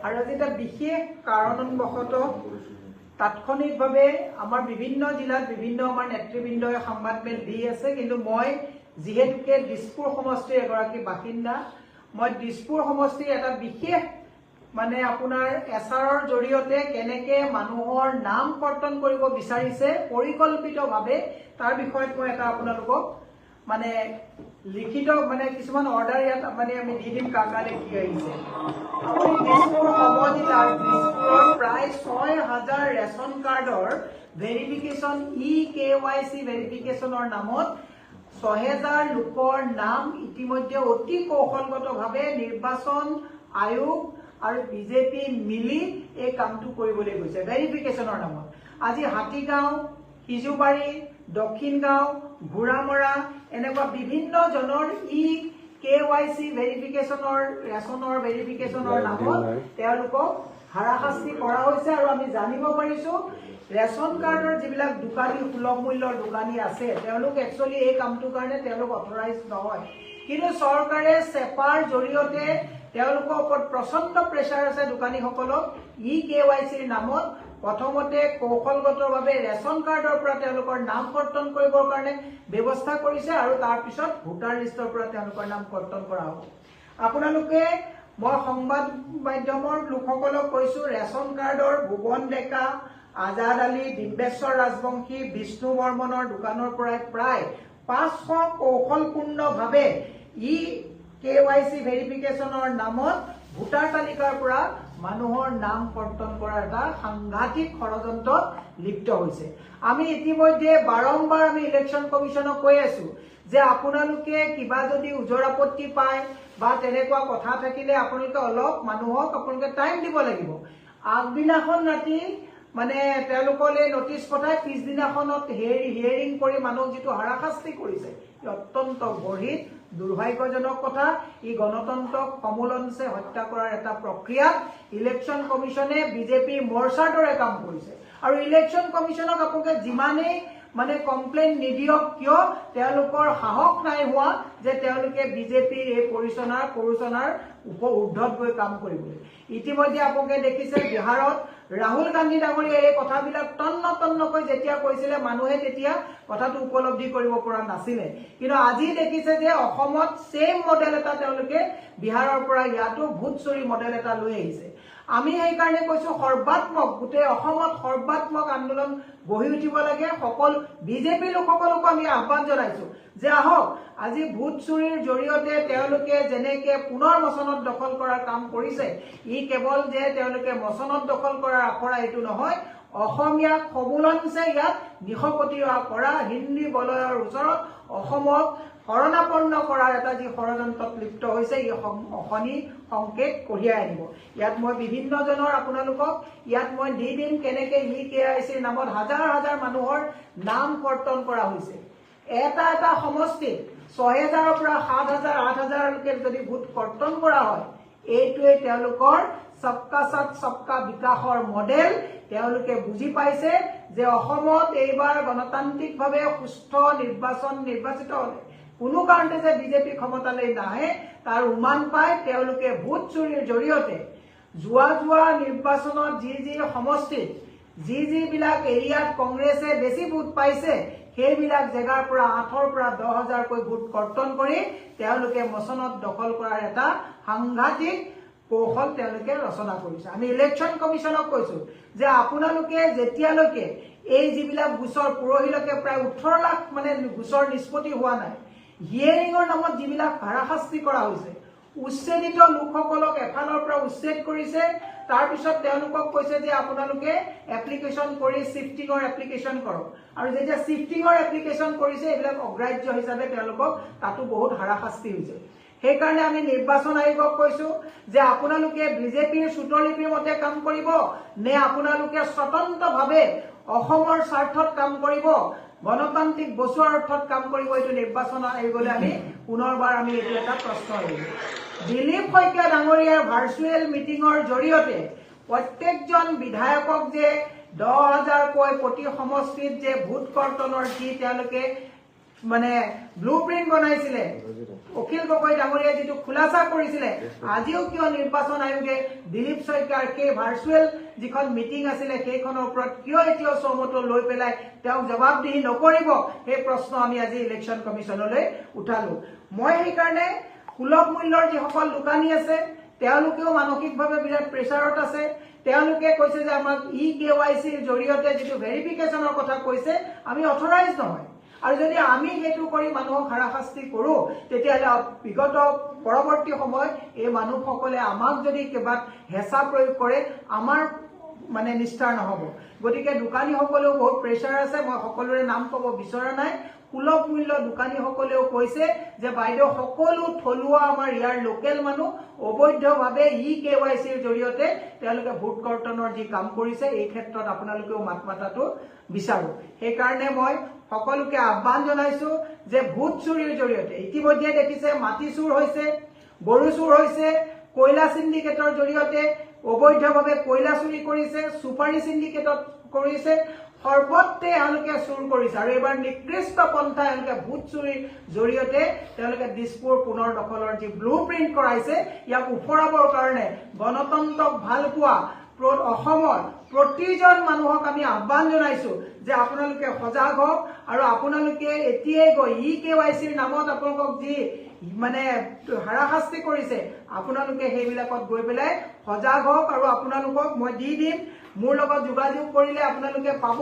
আৰু আজি এটা বিশেষ কাৰণবশতঃ তাৎক্ষণিকভাৱে আমাৰ বিভিন্ন জিলাত বিভিন্ন আমাৰ নেতৃবৃন্দই সংবাদমেল দি আছে, কিন্তু মই যিহেতুকে দিছপুৰ সমষ্টিৰ এগৰাকী বাসিন্দা, মই দিছপুৰ সমষ্টিৰ এটা বিশেষ মানে আপোনাৰ এছাৰৰ জৰিয়তে কেনেকে মানুহৰ নাম কৰ্তন কৰিব বিচাৰিছে পৰিকল্পিতভাৱে তাৰ বিষয়ত মই এটা আপোনালোকক মানে লিখিত মানে কিছুমান অৰ্ডাৰ ইয়াত মানে আমি দি দিম কাকালে কি আহিছে। আপুনি দিছপুৰ সমজিলাৰ দিছপুৰৰ প্ৰায় ৬,০০০ ৰেচন কাৰ্ডৰ ভেৰিফিকেশ্যন EKYC ভেৰিফিকেশ্যনৰ নামত ৬,০০০ লোকৰ নাম ইতিমধ্যে অতি কৌশলগতভাৱে নিৰ্বাচন আয়োগ আৰু বিজেপি মিলি এই কামটো কৰিবলৈ গৈছে ভেৰিফিকেশ্যনৰ নামত। আজি হাতীগাঁও, সিজুবাৰী, দক্ষিণ গাঁও, ঘোঁৰামৰা এনেকুৱা বিভিন্ন জনৰ EKYC ভেৰিফিকেশ্যনৰ ৰেচনৰ ভেৰিফিকেশ্যনৰ নামত তেওঁলোকক হাৰাশাস্তি কৰা হৈছে। আৰু আমি জানিব পাৰিছো ৰেচন কাৰ্ডৰ যিবিলাক দোকানী সুলভ মূল্যৰ দোকানী আছে তেওঁলোক একচুৱেলি এই কামটোৰ কাৰণে তেওঁলোক অথৰাইজ নহয়, কিন্তু চৰকাৰে চেপাৰ জৰিয়তে তেওঁলোকৰ ওপৰত প্ৰচণ্ড প্ৰেছাৰ আছে দোকানীসকলক EKYCৰ নামত প্ৰথমতে কৌশলগতভাৱে ৰেচন কাৰ্ডৰ পৰা তেওঁলোকৰ নাম কৰ্তন কৰিবৰ কাৰণে ব্যৱস্থা কৰিছে আৰু তাৰপিছত ভোটাৰ লিষ্টৰ পৰা তেওঁলোকৰ নাম কৰ্তন কৰা হ'ব। আপোনালোকে মই সংবাদ মাধ্যমৰ লোকসকলক কৈছো ৰেচন কাৰ্ডৰ ভুৱন ডেকা, আজাদ আলী, ডিম্বেশ্বৰ ৰাজবংশী, বিষ্ণু বৰ্মনৰ দোকানৰ পৰা প্ৰায় ৫০০ কৌশলপূৰ্ণভাৱে EKYC ভেৰিফিকেশ্যনৰ নামত ভোটাৰ তালিকাৰ পৰা মানুহৰ নাম কৰ্তন কৰাৰ এটা সাংঘাতিক ষড়যন্ত্ৰত লিপ্ত হৈছে। আমি ইতিমধ্যে বাৰম্বাৰ আমি ইলেকশ্যন কমিশ্যনক কৈ আছো যে আপোনালোকে কিবা যদি ওজৰ আপত্তি পায় বা তেনেকুৱা কথা থাকিলে আপোনালোকে অলপ মানুহক আপোনালোকে টাইম দিব লাগিব। আগদিনাখন ৰাতি মানে তেওঁলোকলৈ নটিচ পঠাই পিছদিনাখনত হিয়াৰিং কৰি মানুহক যিটো হাৰাশাস্তি কৰিছে অত্যন্ত গৰিত দুৰ্ভাগ্যজনক কথা। ই গণতন্ত্ৰক সমূলঞ্চে হত্যা কৰাৰ এটা প্ৰক্ৰিয়াত ইলেকশ্যন কমিশ্যনে বিজেপি মৰ্চাৰ দৰে কাম কৰিছে। আৰু ইলেকশ্যন কমিশ্যনক আপোনালোকে যিমানেই মানে কমপ্লেইন নিদিয়ক কিয় তেওঁলোকৰ সাহস নাই হোৱা যে তেওঁলোকে বিজেপিৰ এই প্ৰৰোচনাৰ ঊৰ্ধত গৈ কাম কৰিবলৈ। ইতিমধ্যে আপোনালোকে দেখিছে বিহাৰত ৰাহুল গান্ধী ডাঙৰীয়াই এই কথাবিলাক তন্নকৈ যেতিয়া কৈছিলে মানুহে তেতিয়া কথাটো উপলব্ধি কৰিব পৰা নাছিলে, কিন্তু আজি দেখিছে যে অসমত সেম মডেল এটা তেওঁলোকে বিহাৰৰ পৰা ইয়াতো ভোট চুৰি মডেল এটা লৈ আহিছে। আমি সেইকাৰণে কৈছো সৰ্বাত্মক গোটেই অসমত সৰ্বাত্মক আন্দোলন গঢ়ি উঠিব লাগে। সকল বিজেপি লোকসকলকো আমি আহ্বান জনাইছো যে আহক আজি ভোট চুৰিৰ জৰিয়তে তেওঁলোকে যেনেকে পুনৰ মচনত দখল কৰাৰ কাম কৰিছে, ই কেৱল যে তেওঁলোকে মচনত দখল কৰাৰ আখৰা এইটো নহয়, অসমীয়াক সমূলঞ্চে ইয়াত নিশকতীয়া কৰা হিন্দী বলয়ৰ ওচৰত অসমক শৰণাপন্ন কৰাৰ এটা যি ষড়যন্ত্ৰত লিপ্ত হৈছে ই অশনি সংকেত কঢ়িয়াই আনিব। ইয়াত মই বিভিন্নজনৰ আপোনালোকক ইয়াত মই দি দিম কেনেকে EKYCৰ নামত হাজাৰ হাজাৰ মানুহৰ নাম কৰ্তন কৰা হৈছে। এটা সমষ্টিত ৬,০০০ৰ পৰা ৭,০০০, ৮,০০০লৈকে যদি ভোট কৰ্তন কৰা হয় এইটোৱে তেওঁলোকৰ সবকা সাথ সবকা বিকাশৰ মডেল। তেওঁলোকে বুজি পাইছে যে অসমত এইবাৰ গণতান্ত্ৰিকভাৱে সুস্থ নিৰ্বাচিত হলে কোনো কাৰণতে যে বিজেপি ক্ষমতালৈ নাহে তাৰ উমান পাই তেওঁলোকে ভোট চুৰিৰ জৰিয়তে যোৱা নিৰ্বাচনত যি সমষ্টিত যিবিলাক এৰিয়াত কংগ্ৰেছে বেছি ভোট পাইছে সেইবিলাক জেগাৰ পৰা ৮ৰ পৰা ১০,০০০কৈ ভোট কৰ্তন কৰি তেওঁলোকে মচনত দখল কৰাৰ এটা সাংঘাতিক কৌশল তেওঁলোকে ৰচনা কৰিছে। আমি ইলেকশ্যন কমিশ্যনক কৈছো যে আপোনালোকে যেতিয়ালৈকে এই যিবিলাক গোচৰ পৰহিলৈকে প্ৰায় ১৮ লাখ মানে গোচৰ নিষ্পত্তি হোৱা নাই, হিয়াৰিঙৰ নামত যিবিলাক হাৰাশাস্তি কৰা হৈছে, উচ্ছেদিত লোকসকলক এফালৰ পৰা উচ্ছেদ কৰিছে, তাৰপিছত তেওঁলোকক কৈছে যে আপোনালোকে এপ্লিকেশ্যন কৰি শিফটিঙৰ এপ্লিকেশ্যন কৰক, আৰু যেতিয়া শিফটিঙৰ এপ্লিকেশ্যন কৰিছে এইবিলাক অগ্ৰাহ্য হিচাপে তেওঁলোকক তাতো বহুত হাৰাশাস্তি হৈছে। সেইকাৰণে আমি নিৰ্বাচন আয়োগক কৈছো যে আপোনালোকে বিজেপিৰ চুটলিপিৰ মতে কাম কৰিব নে আপোনালোকে স্বতন্ত্ৰভাৱে অসমৰ স্বাৰ্থত কাম কৰিব, গণতান্ত্ৰিক বচোৱাৰ অৰ্থত কাম কৰিব। এইটো নিৰ্বাচন আয়োগলৈ আমি পুনৰবাৰ আমি এইটো এটা প্ৰশ্ন আহিব। দিলীপ শইকীয়া ডাঙৰীয়াৰ ভাৰ্চুৱেল মিটিঙৰ জৰিয়তে প্ৰত্যেকজন বিধায়কক যে ১০,০০০কৈ প্ৰতি সমষ্টিত যে ভোট কৰ্তনৰ যি তেওঁলোকে মানে ব্লুপ্ৰিন্ট বনাইছিলে অখিল গগৈ ডাঙৰীয়াই যিটো খুলাসা কৰিছিলে আজিও কিয় নিৰ্বাচন আয়োগে দিলীপ শইকীয়াৰ সেই ভাৰ্চুৱেল যিখন মিটিং আছিলে সেইখনৰ ওপৰত কিয় এতিয়াও চমুটো লৈ পেলাই তেওঁক জবাবদিহি নকৰিব সেই প্ৰশ্ন আমি আজি ইলেকশ্যন কমিশ্যনলৈ উঠালো মই সেইকাৰণে সুলভ মূল্যৰ যিসকল দোকানী আছে তেওঁলোকেও মানসিকভাৱে বিৰাট প্ৰেছাৰত আছে তেওঁলোকে কৈছে যে আমাক EKYCৰ জৰিয়তে যিটো ভেৰিফিকেশ্যনৰ কথা কৈছে আমি অথৰাইজ নহয় আৰু যদি আমি সেইটো কৰি মানুহক হাৰাশাস্তি কৰো তেতিয়াহ'লে বিগত পৰৱৰ্তী সময়ত এই মানুহসকলে আমাক যদি কিবা হেঁচা প্ৰয়োগ কৰে আমাৰ মানে নিষ্ঠাৰ নহব গতিকে দোকানীসকলেও বহুত প্ৰেছাৰ আছে মই সকলোৰে নাম ক'ব বিচৰা নাই সুলভ মূল্য দোকানীসকলেও কৈছে যে বাইদেউ সকলো থলুৱা আমাৰ ইয়াৰ লোকেল মানুহ অবৈধভাৱে EKYCৰ জৰিয়তে তেওঁলোকে ভোট কৰ্তনৰ যি কাম কৰিছে এই ক্ষেত্ৰত আপোনালোকেও মাত মাতাটো বিচাৰো সেইকাৰণে মই সকলোকে আহ্বান জনাইছো যে ভোট চুৰিৰ জৰিয়তে ইতিমধ্যে দেখিছে মাটি চুৰ হৈছে গৰু চুৰ হৈছে কয়লা সিন্ডিকেটৰ জৰিয়তে অবৈধভাৱে কয়লা চুৰি কৰিছে সুপাৰী সিন্ডিকেটত কৰিছে সৰ্বত্ৰে এওঁলোকে চুৰ কৰিছে আৰু এবাৰ নিকৃষ্ট পন্থা এওঁলোকে ভোট চুৰিৰ জৰিয়তে তেওঁলোকে দিছপুৰ পুনৰ দখলৰ যি ব্লুপ্ৰিন্ট কৰাইছে ইয়াক উফৰাবৰ কাৰণে গণতন্ত্ৰক ভাল পোৱা অসমৰ প্ৰতিজন মানুহক আমি আহ্বান জনাইছো যে আপোনালোকে সজাগ হওক আৰু আপোনালোকে এতিয়াই গৈ EKYCৰ নামত আপোনালোকক যি মানে হাৰাশাস্তি কৰিছে আপোনালোকে সেইবিলাকত গৈ পেলাই সজাগ হওক আৰু আপোনালোকক মই দি দিম মোৰ লগত যোগাযোগ কৰিলে আপোনালোকে পাব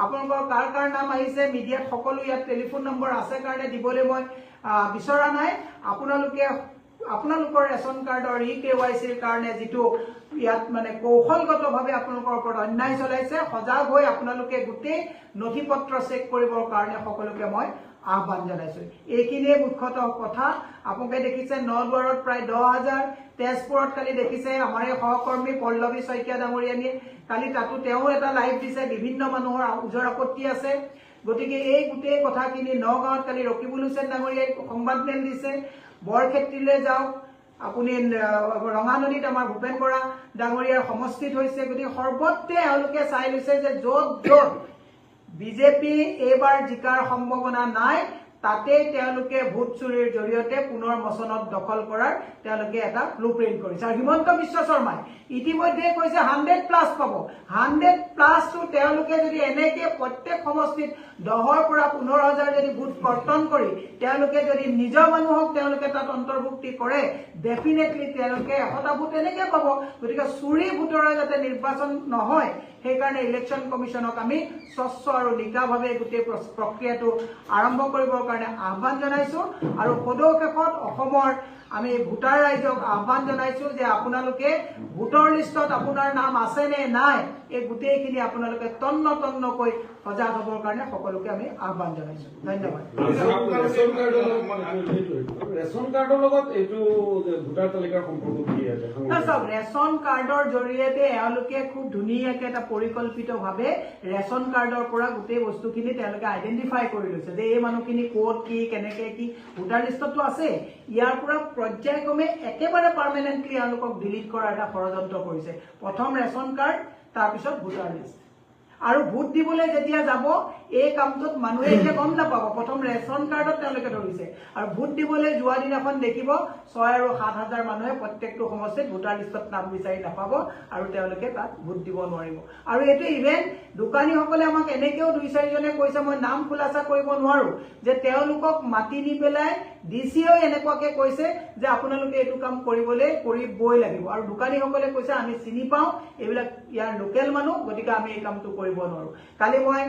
আপোনালোকৰ কাৰ নাম আহিছে মিডিয়াত সকলো ইয়াত টেলিফোন নম্বৰ আছে কাৰণে দিবলৈ মই বিচৰা নাই আপোনালোকৰ ৰেচন কাৰ্ডৰ EKYCৰ কাৰণে যিটো ইয়াত মানে কৌশলগতভাৱে আপোনালোকৰ ওপৰত অন্যায় চলাইছে সজাগ হৈ আপোনালোকে গোটেই নথিপত্ৰ চেক কৰিবৰ কাৰণে সকলোকে মই আহ্বান জনাইছো এইখিনিয়ে মুখ্যতঃ কথা আপোনালোকে দেখিছে নলবাৰত প্ৰায় 10,000 তেজপুৰত কালি দেখিছে আমাৰ এই সহকৰ্মী পল্লৱী শইকীয়া ডাঙৰীয়ানীয়ে কালি তাতো তেওঁ এটা লাইভ দিছে বিভিন্ন মানুহৰ উজৰ আপত্তি আছে গতিকে এই গোটেই কথাখিনি নগাঁৱত কালি ৰকিবুল হুছেইন ডাঙৰীয়াই সংবাদমেল দিছে বৰক্ষেত্ৰীলৈ যাওক আপুনি ৰঙানদীত আমাৰ ভূপেন বৰা ডাঙৰীয়াৰ সমষ্টিত হৈছে গতিকে সৰ্বত্ৰে এওঁলোকে চাই লৈছে যে য'ত বিজেপি এইবাৰ জিকাৰ সম্ভাৱনা নাই তাতে তেওঁলোকে ভোট চুৰিৰ জৰিয়তে পুনৰ মচনত দখল কৰাৰ তেওঁলোকে এটা ব্লুপ্ৰিন্ট কৰিছে আৰু হিমন্ত বিশ্ব শৰ্মাই ইতিমধ্যে কৈছে 100+ পাব 100+টো তেওঁলোকে যদি এনেকে প্ৰত্যেক সমষ্টিত 10ৰ পৰা 15,000 যদি ভোট কৰ্তন কৰি তেওঁলোকে যদি নিজৰ মানুহক তেওঁলোকে তাত অন্তৰ্ভুক্তি কৰে ডেফিনেটলি তেওঁলোকে 100টা ভোট এনেকে পাব গতিকে চুৰি ভোটৰে যাতে নিৰ্বাচন নহয় সেইকাৰণে ইলেকশ্যন কমিশ্যনক আমি স্বচ্ছ আৰু নিকাভাৱে গোটেই প্ৰক্ৰিয়াটো আৰম্ভ কৰিবৰ কাৰণে আহ্বান জনাইছো আৰু সদৌশেষত অসমৰ আমি ভোটাৰ ৰাইজক আহ্বান জনাইছো যে আপোনালোকে ভোটৰ লিষ্টত আপোনাৰ নাম আছে নে নাই এই গোটেইখিনি আপোনালোকে তন্নকৈ সজাগ হ'বৰ কাৰণে সকলোকে আমি আহ্বান জনাইছো ধন্যবাদ ৰেচন কাৰ্ডৰ লগত এইটো ভোটাৰ তালিকাৰ সম্পৰ্ক কি আছে সব ৰেচন কাৰ্ডৰ জৰিয়তে এওঁলোকে খুব ধুনীয়াকৈ এটা পৰিকল্পিতভাৱে ৰেচন কাৰ্ডৰ পৰা গোটেই বস্তুখিনি তেওঁলোকে আইডেন্টিফাই কৰি লৈছে যে এই মানুহখিনি ক'ত কি কেনেকে কি ভোটাৰ লিষ্টতো আছে ইয়াৰ পৰা পৰ্যায়ক্ৰমে একেবাৰে পাৰ্মানেন্টলি এওঁলোকক ডিলিট কৰাৰ এটা ষড়যন্ত্ৰ কৰিছে প্ৰথম ৰেচন কাৰ্ড তাৰপিছত ভোটাৰ লিষ্ট আৰু ভোট দিবলৈ যেতিয়া যাব এই কামটোত মানুহে এতিয়া গম নাপাব প্ৰথম ৰেচন কাৰ্ডত তেওঁলোকে ধৰিছে আৰু ভোট দিবলৈ যোৱা দিনাখন দেখিব 6 আৰু 7,000 মানুহে প্ৰত্যেকটো সমষ্টিত ভোটাৰ লিষ্টত নাম বিচাৰি নাপাব আৰু তেওঁলোকে তাত ভোট দিব নোৱাৰিব আৰু এইটো ইভেন দোকানীসকলে আমাক এনেকেও 2-4 জনে কৈছে মই নাম খুলাসা কৰিব নোৱাৰো যে তেওঁলোকক মাতি নি পেলাই ডিচিও এনেকুৱাকে কৈছে যে আপোনালোকে এইটো কাম কৰিবই লাগিব আৰু দোকানীসকলে কৈছে আমি চিনি পাওঁ এইবিলাক ইয়াৰ লোকেল মানুহ গতিকে আমি এই কামটো কৰিব নোৱাৰো কালি মই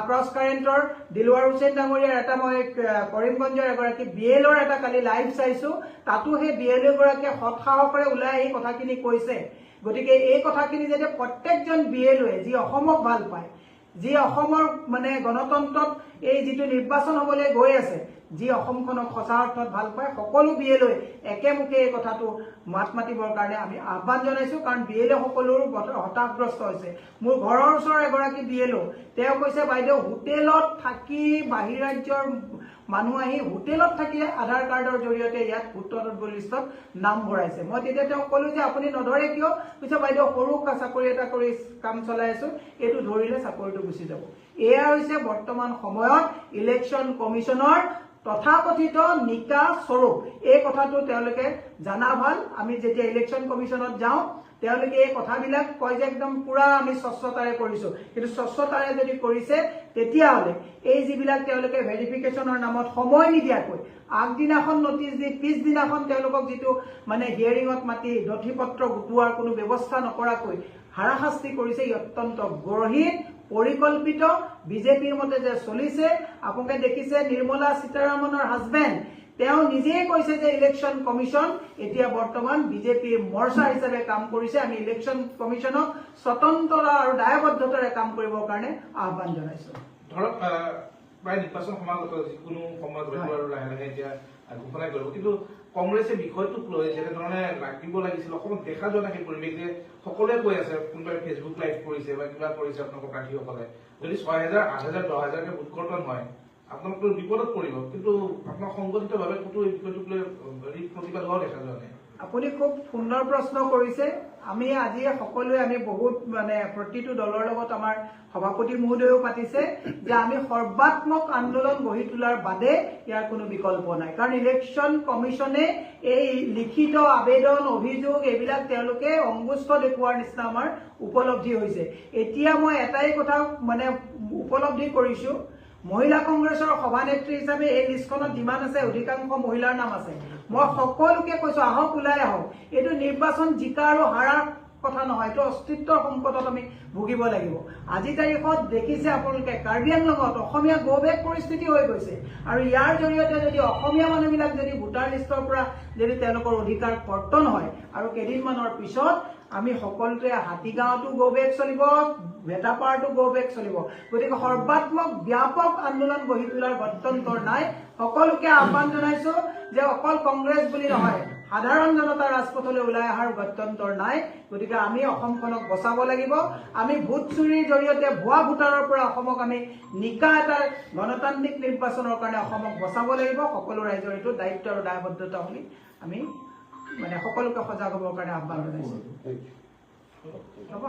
ক্ৰছ কাৰেণ্টৰ দিলৱাৰ হুছেইন ডাঙৰীয়াৰ এটা মই কৰিমগঞ্জৰ এগৰাকী বিএলৰ এটা কালি লাইভ চাইছো তাতো সেই বিএল গৰাকীয়ে সৎসাহসৰে ওলাই এই কথাখিনি কৈছে গতিকে এই কথাখিনি যাতে প্ৰত্যেকজন বিএলৱে যি অসমক ভাল পায় যি অসমৰ মানে গণতন্ত্ৰত এই যিটো নিৰ্বাচন হ'বলৈ গৈ আছে যি অসমখনক সঁচা অৰ্থত ভাল পায় সকলো বিএলঅ'ই একেমুখে এই কথাটো মাত মাতিবৰ কাৰণে আমি আহ্বান জনাইছোঁ। কাৰণ বিএলঅ' সকলোৰো হতাশগ্ৰস্ত হৈছে। মোৰ ঘৰৰ ওচৰৰ এগৰাকী বিএলঅ' তেওঁ কৈছে, বাইদেউ হোটেলত থাকি বাহিৰ ৰাজ্যৰ মানুহ আহি হোটেলত থাকি আধাৰ কাৰ্ডৰ জৰিয়তে ইয়াত ভোটাৰ লিষ্টত নাম ভৰাইছে। মই তেতিয়া তেওঁক ক'লো যে আপুনি নধৰে কিয়? কৈছে, বাইদেউ সৰু চাকৰি এটা কৰি কাম চলাই আছো, এইটো ধৰিলে চাকৰিটো গুচি যাব। এয়া হৈছে বৰ্তমান সময়ত ইলেকশ্যন কমিশ্যনৰ তথাকথিত নিকা স্বৰূপ। এই কথাটো তেওঁলোকে জানা ভাল। আমি যেতিয়া ইলেকশ্যন কমিশ্যনত যাওঁ তেওঁলোকে এই কথাবিলাক কয় যে একদম পুৰা আমি স্বচ্ছতাৰে কৰিছো, কিন্তু স্বচ্ছতাৰে যদি কৰিছে তেতিয়াহ'লে এই যিবিলাক তেওঁলোকে ভেৰিফিকেশ্যনৰ নামত সময় নিদিয়াকৈ আগদিনাখন নটিচ দি পিছদিনাখন তেওঁলোকক যিটো মানে হিয়াৰিঙত মাতি নথি পত্ৰ গোটোৱাৰ কোনো ব্যৱস্থা নকৰাকৈ হাৰাশাস্তি কৰিছে, ই অত্যন্ত গৰ্হিত পৰিকল্পিত। বিজেপিৰ মতে যে চলিছে, আপোনালোকে দেখিছে নিৰ্মলা সীতাৰামনৰ হাজবেণ্ড তেওঁ নিজেই কৈছে যে ইলেকশ্যন কমিশ্যন এতিয়া বৰ্তমান বিজেপিৰ মৰ্চা হিচাপে কাম কৰিছে। আমি ইলেকশ্যন কমিশ্যনক স্বতন্ত্ৰতা আৰু দায়বদ্ধতাৰে কাম কৰিবৰ কাৰণে আহ্বান জনাইছোঁ। ধৰক প্ৰায় নিৰ্বাচন সমাগত, যিকোনো সময়ত হয়তো আৰু লাহে লাহে এতিয়া ঘোষণা কৰিব, কিন্তু কংগ্ৰেছে বিষয়টোক লৈ যেনেধৰণে লাগিব লাগিছিল অসমত দেখা যোৱা নাই সেই পৰিৱেশ যে সকলোৱে কৈ আছে, কোনোবাই ফেচবুক লাইভ কৰিছে বা কিবা কৰিছে আপোনালোকৰ প্ৰাৰ্থীসকলে, যদি 6,000, 8,000, 10,000কে ভোটকৰ্তন হয় আপোনালোকৰ বিপদত পৰিব। কিন্তু আপোনাৰ সংগঠিতভাৱে ক'তো এই বিষয়টোক লৈ প্ৰতিবাদ হোৱাও দেখা যোৱা নাই। আপুনি খুব সুন্দৰ প্ৰশ্ন কৰিছে। আমি আজি সকলোৱে আমি বহুত মানে প্ৰতিটো দলৰ লগত আমাৰ সভাপতি মহোদয়েও পাতিছে যে আমি সৰ্বাত্মক আন্দোলন গঢ়ি তোলাৰ বাদে ইয়াৰ কোনো বিকল্প নাই। কাৰণ ইলেকশ্যন কমিশ্যনে এই লিখিত আবেদন অভিযোগ এইবিলাক তেওঁলোকে অংগুষ্ঠ দেখুওৱাৰ নিচিনা আমাৰ উপলব্ধি হৈছে। এতিয়া মই এটাই কথা মানে উপলব্ধি কৰিছো, মহিলা কংগ্ৰেছৰ সভানেত্ৰী হিচাপে এই লিষ্টখনত যিমান আছে অধিকাংশ মহিলাৰ নাম আছে। মই সকলোকে কৈছো, আহক ওলাই আহক। এইটো নিৰ্বাচন জিকা আৰু হাৰাৰ কথা নহয়, এইটো অস্তিত্বৰ সংকটত আমি ভুগিব লাগিব। আজি তাৰিখত দেখিছে আপোনালোকে কাৰ্বি আংলঙত অসমীয়া গৌবেগ পৰিস্থিতি হৈ গৈছে, আৰু ইয়াৰ জৰিয়তে যদি অসমীয়া মানুহবিলাক যদি ভোটাৰ লিষ্টৰ পৰা যদি তেওঁলোকৰ অধিকাৰ কৰ্তন হয় আৰু কেইদিনমানৰ পিছত আমি সকলোতে হাতীগাঁৱতো গৌবেগ চলিব, ভেটাপাৰাতো গৌবেগ চলিব। গতিকে সৰ্বাত্মক ব্যাপক আন্দোলন গঢ়ি তোলাৰ গত্যন্তৰ নাই। সকলোকে আহ্বান জনাইছো যে অকল কংগ্ৰেছ বুলি নহয়, সাধাৰণ জনতা ৰাজপথলৈ ওলাই অহাৰ গত্যন্তৰ নাই। গতিকে আমি অসমখনক বচাব লাগিব। আমি ভোট চুৰিৰ জৰিয়তে ভুৱা ভোটাৰৰ পৰা অসমক আমি নিকা এটা গণতান্ত্ৰিক নিৰ্বাচনৰ কাৰণে অসমক বচাব লাগিব। সকলো ৰাইজৰ এইটো দায়িত্ব আৰু দায়বদ্ধতা বুলি আমি মানে সকলোকে সজাগ হ'বৰ কাৰণে আহ্বান জনাইছো। হ'ব।